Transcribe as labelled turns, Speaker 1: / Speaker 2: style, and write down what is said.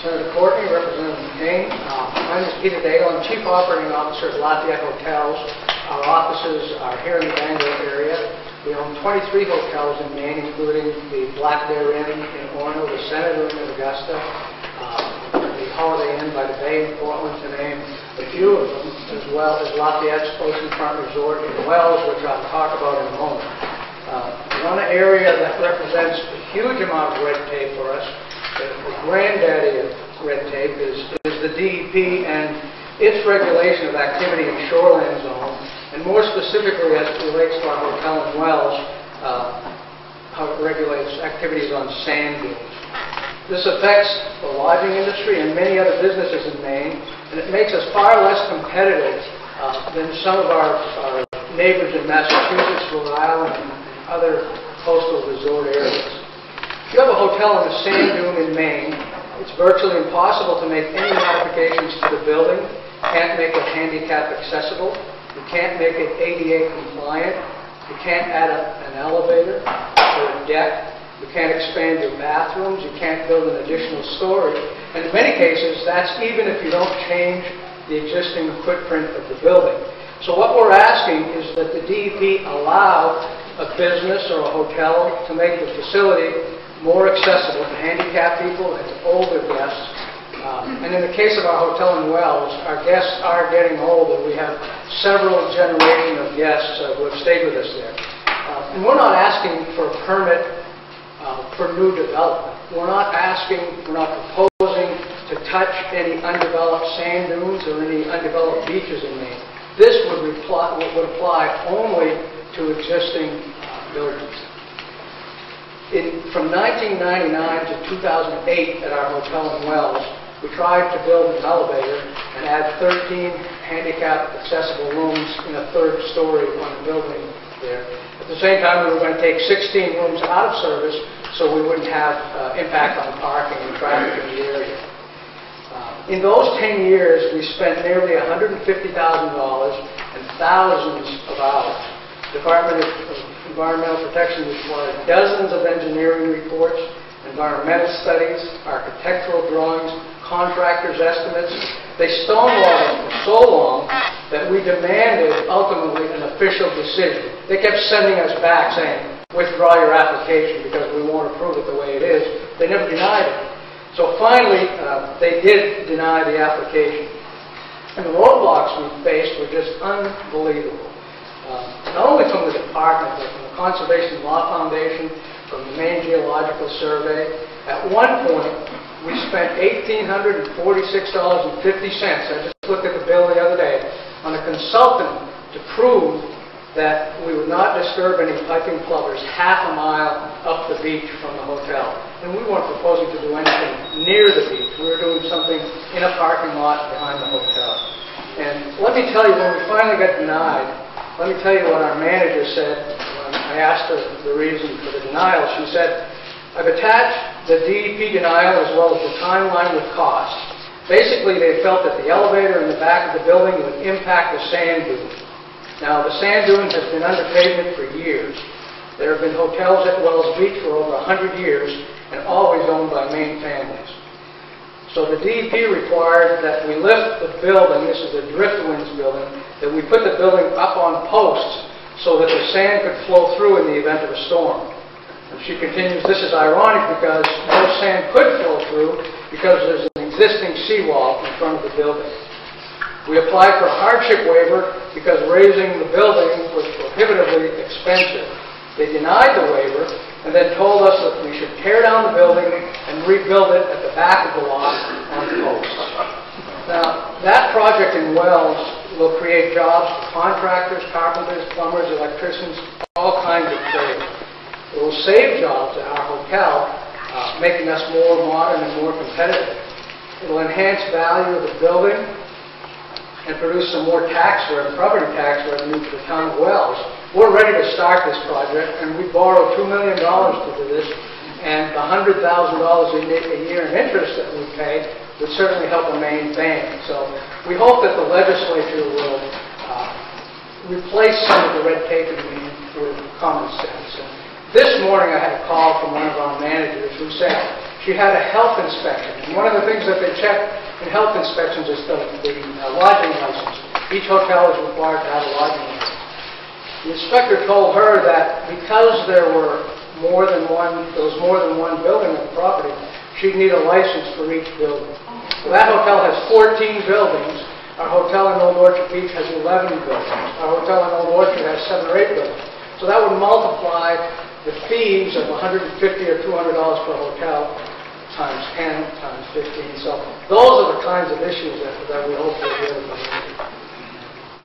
Speaker 1: Senator Courtney, Representative Kane. My name is Peter Daigle. I'm Chief Operating Officer of Lafayette Hotels. Our offices are here in the Daigle area. We own 23 hotels in Maine, including the Black Bear Inn in Orono, the Senator Inn in Augusta, the Holiday Inn by the Bay in Portland, to name a few of them, as well as Lafayette's Oceanfront Resort in Wells, which I'll talk about in a moment. One area that represents a huge amount of red tape for us, the granddaddy of red tape, is the DEP and its regulation of activity in shoreline zone, and more specifically as it relates to our hotel in Wells, how it regulates activities on sand dunes. This affects the lodging industry and many other businesses in Maine, and it makes us far less competitive than some of our neighbors in Massachusetts, Rhode Island, and other coastal resort areas. If you have a hotel on a sand dune in Maine, it's virtually impossible to make any modifications to the building. You can't make it handicap accessible. You can't make it ADA compliant. You can't add an elevator or a deck. You can't expand your bathrooms. You can't build an additional story. And in many cases, that's even if you don't change the existing footprint of the building. So what we're asking is that the DEP allow a business or a hotel to make the facility more accessible to handicapped people and to older guests. And in the case of our hotel in Wells, our guests are getting older. We have several generations of guests who have stayed with us there. And we're not asking for a permit for new development. We're not proposing to touch any undeveloped sand dunes or any undeveloped beaches in Maine. This would apply only to existing buildings. From 1999 to 2008 at our hotel in Wells, we tried to build an elevator and add 13 handicapped accessible rooms in a third story on the building there. At the same time, we were going to take 16 rooms out of service so we wouldn't have impact on parking and traffic in the area. In those 10 years, we spent nearly $150,000 and thousands of hours. The Department of Environmental Protection required dozens of engineering reports, environmental studies, architectural drawings, contractors' estimates. They stonewalled it for so long that we demanded ultimately an official decision. They kept sending us back saying, withdraw your application because we won't approve it the way it is. They never denied it. So finally, they did deny the application. And the roadblocks we faced were just unbelievable. Not only from the department, but from the Conservation Law Foundation, from the Maine Geological Survey. At one point, we spent $1,846.50, I just looked at the bill the other day, on a consultant to prove that we would not disturb any piping plovers half a mile up the beach from the hotel. And we weren't proposing to do anything near the beach. We were doing something in a parking lot behind the hotel. And let me tell you, when we finally got denied, let me tell you what our manager said when I asked her the reason for the denial. She said, I've attached the DEP denial as well as the timeline with costs. Basically, they felt that the elevator in the back of the building would impact the sand dune. Now, the sand dune has been under pavement for years. There have been hotels at Wells Beach for over 100 years and always owned by Maine families. So the DEP required that we lift the building, this is the Driftwinds building, that we put the building up on posts so that the sand could flow through in the event of a storm. And she continues, this is ironic because no sand could flow through because there's an existing seawall in front of the building. We applied for a hardship waiver because raising the building was prohibitively expensive. They denied the waiver and then told us that we should tear down the building and rebuild it at the back of the lot on posts. Now, that project in Wells will create jobs for contractors, carpenters, plumbers, electricians, all kinds of trades. It will save jobs at our hotel, making us more modern and more competitive. It will enhance value of the building and produce some more property tax revenue for the town of Wells. We're ready to start this project, and we borrowed $2 million to do this, and the $100,000 a year in interest that we pay would certainly help a Maine bank. So we hope that the legislature will replace some of the red tape in Maine with common sense. And this morning I had a call from one of our managers who said, she had a health inspection. And one of the things that they check in health inspections is the lodging license. Each hotel is required to have a lodging license. The inspector told her that because there was more than one building on the property, she'd need a license for each building. So that hotel has 14 buildings. Our hotel in Old Orchard Beach has 11 buildings. Our hotel in Old Orchard has 7 or 8 buildings. So that would multiply the fees of $150 or $200 per hotel times 10 times 15. So those are the kinds of issues that we hope to be able to